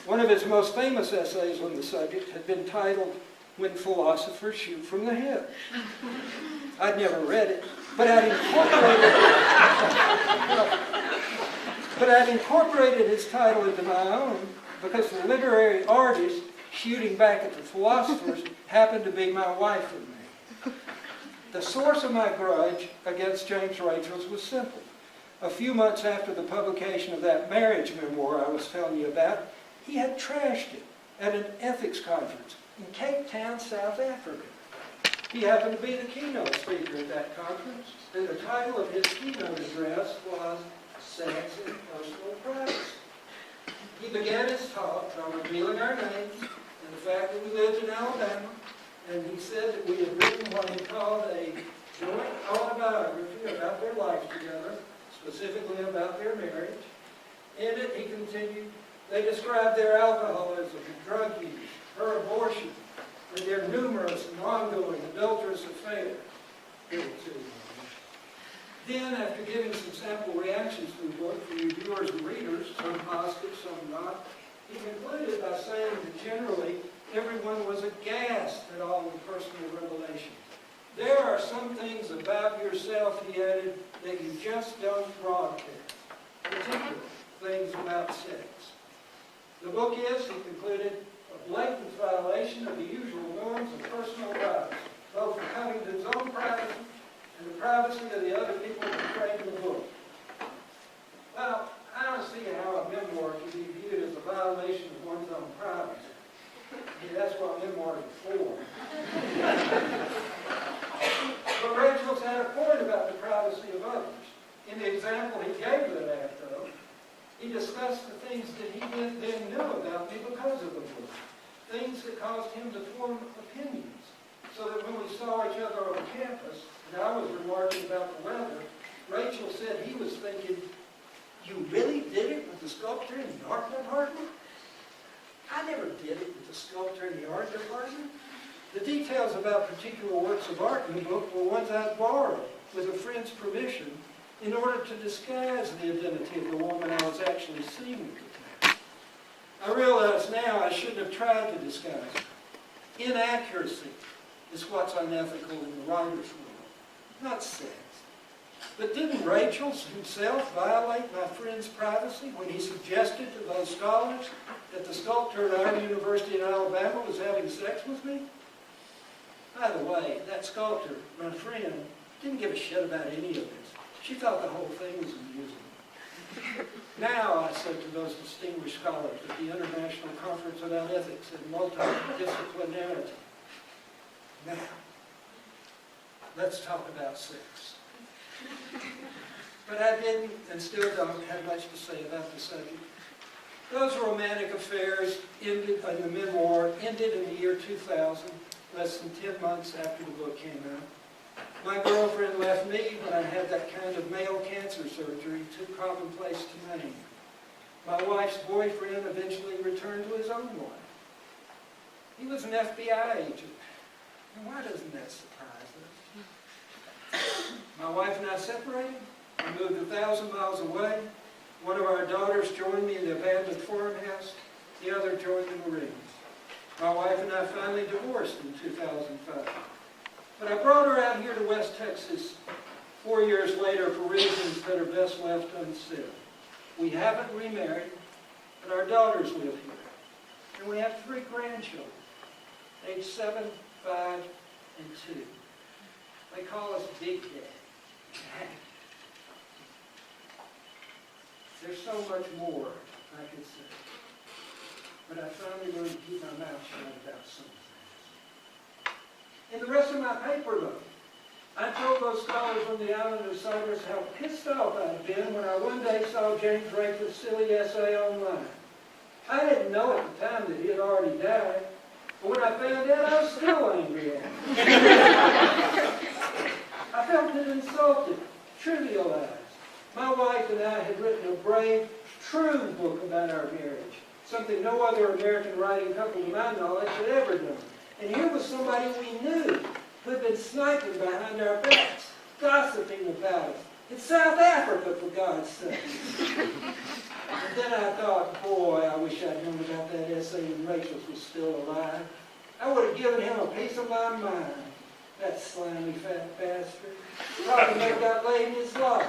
One of his most famous essays on the subject had been titled, "When Philosophers Shoot from the Hip." I'd never read it, but I'd incorporated his title into my own because the literary artist shooting back at the philosophers happened to be my wife and me. The source of my grudge against James Rachels was simple. A few months after the publication of that marriage memoir I was telling you about, he had trashed it at an ethics conference in Cape Town, South Africa. He happened to be the keynote speaker at that conference, and the title of his keynote address was Sex and Personal Privacy. He began his talk by revealing our names and the fact that we lived in Alabama, and he said that we had written what he called a joint autobiography about their life together, specifically about their marriage. In it, he continued, they described their alcoholism and drug use, her abortion, and their numerous and ongoing adulterous affairs. Then, after giving some sample reactions to the book for reviewers and readers, some positive, some not, he concluded by saying that generally everyone was aghast at all the personal revelations. There are some things about yourself, he added, that you just don't broadcast, particularly things about sex. The book is, he concluded, a blatant violation of the usual norms of personal privacy, both for Covington's own privacy and the privacy of the other people portrayed in the book. Well, I don't see how a memoir can be viewed as a violation of one's own privacy. That's what memoirs are for. But Rachel's had a point about the privacy of others. In the example he gave of that, though, he discussed the things that he then knew about me because of the book. Things that caused him to form opinions. So that when we saw each other on campus, and I was remarking about the weather, Rachel said he was thinking, you really did it with the sculpture in the art department? I never did it with the sculpture in the art department. The details about particular works of art in the book were ones I borrowed with a friend's permission in order to disguise the identity of the woman I was actually seeing at the time. I realize now I shouldn't have tried to disguise it. Inaccuracy is what's unethical in the writer's world, not sex. But didn't Rachel's himself violate my friend's privacy when he suggested to those scholars that the sculptor at our university in Alabama was having sex with me? By the way, that sculptor, my friend, didn't give a shit about any of this. She thought the whole thing was amusing. Now, I said to those distinguished scholars at the International Conference about Ethics and Multidisciplinarity, now, let's talk about sex. But I didn't, and still don't, have much to say about the subject. Those romantic affairs ended, in the memoir, ended in the year 2000, less than 10 months after the book came out. My girlfriend left me when I had that kind of male cancer surgery too commonplace to name. My wife's boyfriend eventually returned to his own wife. He was an FBI agent. And why doesn't that surprise us? My wife and I separated. We moved 1,000 miles away. One of our daughters joined me in the abandoned farmhouse. The other joined the Marines. My wife and I finally divorced in 2005. But I brought her out here to West Texas 4 years later for reasons that are best left unsaid. We haven't remarried, but our daughters live here. And we have 3 grandchildren, age 7, 5, and 2. They call us Big Dad. There's so much more I could say. But I finally learned to keep my mouth shut about some things. In the rest of my paper, though, I told those scholars on the island of Cyprus how pissed off I'd been when I one day saw James Rachel's silly essay online. I didn't know at the time that he had already died, but when I found out, I was still angry at him. I felt it insulted, trivialized. My wife and I had written a brave, true book about our marriage, something no other American writing couple to my knowledge had ever done. And here was somebody we knew who had been sniping behind our backs, gossiping about us, It's South Africa, for God's sake. And then I thought, boy, I wish I'd known about that essay when Rachel was still alive. I would have given him a piece of my mind. That slimy fat bastard. Probably never got laid in his life.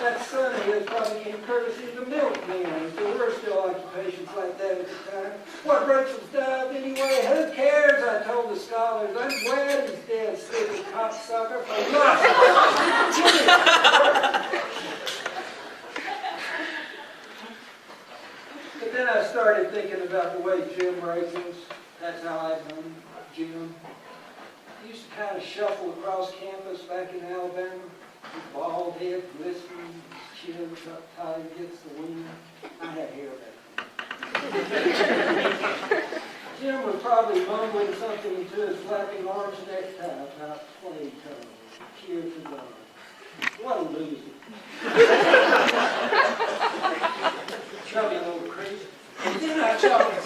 That son of his probably came courtesy of the milkman. If there were still occupations like that at the time. What, Rachel's died anyway? Who cares? I told the scholars. I'm glad he's dead, stupid cocksucker. For lots. But then I started thinking about the way Jim Rachels, that's how I'd known Jim. He used to kind of shuffle across campus back in Alabama, his bald head glistening, his chin tucked tight against the wind. I had hair back then. Jim was probably mumbling something into his flapping orange necktie about play color, cheer to God. What a loser. Chubby little creep. And then I saw him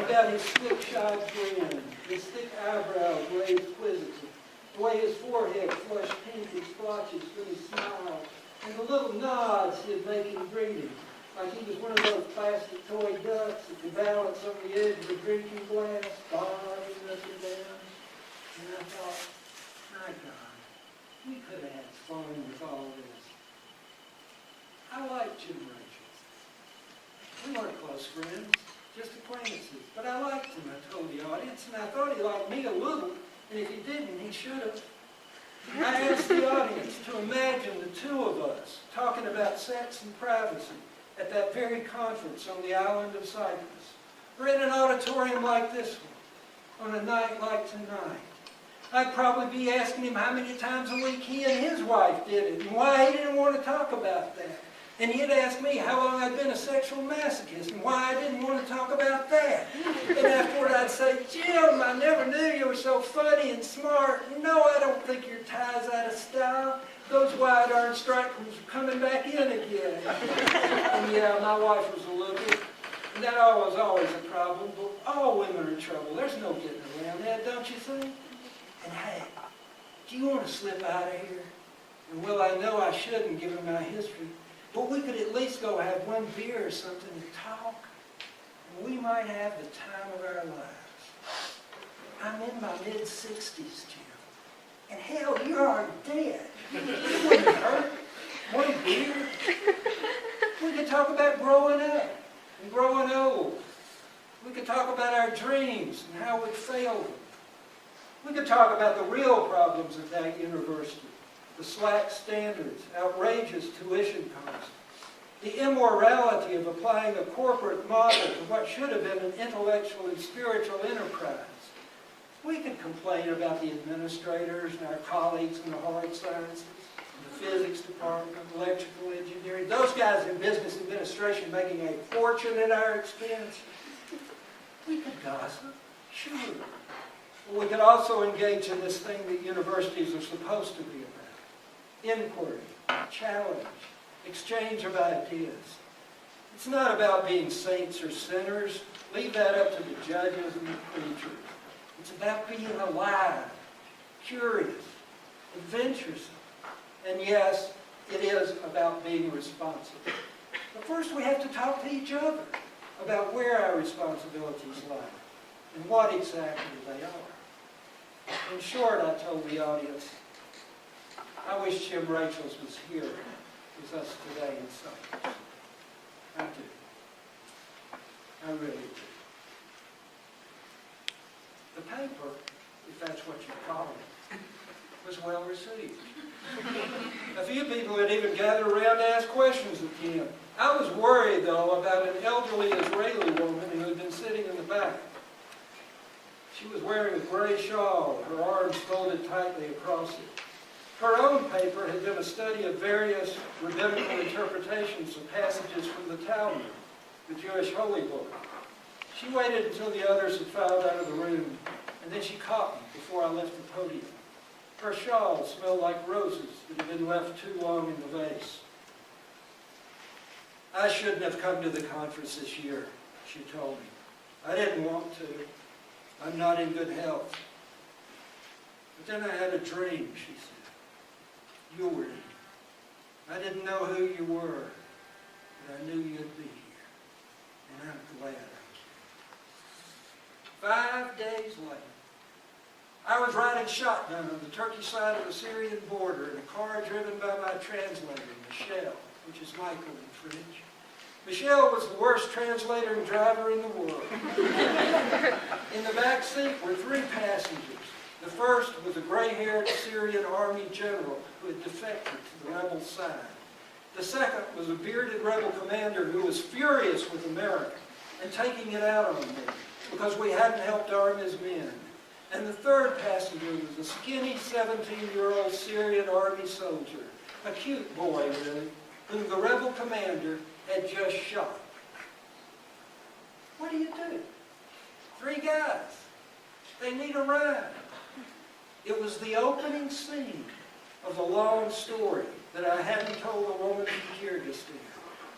about his slick-shod grin, his thick eyebrows raised quizzically, the way his forehead flushed pink in splotches when he smiled, and the little nods he'd make in greeting, like he was one of those plastic toy ducks that could balance on the edge of a drinking glass, bobbing up and down. And I thought, my God, we could have had fun with all this. I liked Jim Rachels. We weren't close friends. Just acquaintances. But I liked him, I told the audience, and I thought he liked me a little, and if he didn't, he should have. I asked the audience to imagine the two of us talking about sex and privacy at that very conference on the island of Cyprus, or in an auditorium like this one, on a night like tonight. I'd probably be asking him how many times a week he and his wife did it, and why he didn't want to talk about that. And he'd ask me how long I'd been a sexual masochist and why I didn't want to talk about that. And afterward I'd say, Jim, I never knew you were so funny and smart. No, I don't think your tie's out of style. Those wide orange stripes are coming back in again. And yeah, my wife was a looker. And that was always a problem. But all women are in trouble. There's no getting around that, don't you think? And hey, do you want to slip out of here? And well, I know I shouldn't given my history. But we could at least go have one beer or something and talk. And we might have the time of our lives. I'm in my mid-60s, Jim. And hell, you are dead. You wouldn't hurt. One beer. We could talk about growing up and growing old. We could talk about our dreams and how we failed them. We could talk about the real problems at that university. The slack standards, outrageous tuition costs, the immorality of applying a corporate model to what should have been an intellectual and spiritual enterprise. We could complain about the administrators and our colleagues in the hard sciences, the physics department, electrical engineering, those guys in business administration making a fortune at our expense. We could gossip, sure. But we could also engage in this thing that universities are supposed to be about. Inquiry, challenge, exchange of ideas. It's not about being saints or sinners. Leave that up to the judges and the preachers. It's about being alive, curious, adventuresome. And yes, it is about being responsible. But first we have to talk to each other about where our responsibilities lie and what exactly they are. In short, I told the audience, I wish Jim Rachels was here with us today in Cyprus. I do. I really do. The paper, if that's what you call it, was well received. A few people had even gathered around to ask questions of Jim. I was worried, though, about an elderly Israeli woman who had been sitting in the back. She was wearing a gray shawl, her arms folded tightly across it. Her own paper had been a study of various rabbinical interpretations of passages from the Talmud, the Jewish holy book. She waited until the others had filed out of the room, and then she caught me before I left the podium. Her shawl smelled like roses that had been left too long in the vase. I shouldn't have come to the conference this year, she told me. I didn't want to. I'm not in good health. But then I had a dream, she said. You were in it. I didn't know who you were, but I knew you'd be here. And I'm glad I came. 5 days later, I was riding shotgun on the Turkish side of the Syrian border in a car driven by my translator, Michelle, which is Michael in French. Michelle was the worst translator and driver in the world. In the back seat were 3 passengers. The first was a gray-haired Syrian army general who had defected to the rebel side. The second was a bearded rebel commander who was furious with America and taking it out on me because we hadn't helped arm his men. And the third passenger was a skinny 17-year-old Syrian army soldier, a cute boy really, whom the rebel commander had just shot. What do you do? 3 guys. They need a ride. It was the opening scene of the long story that I hadn't told a woman in Kyrgyzstan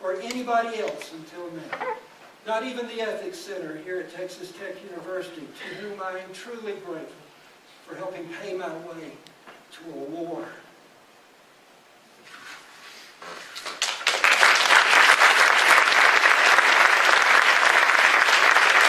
or anybody else until now. Not even the Ethics Center here at Texas Tech University, to whom I am truly grateful for helping pay my way to a war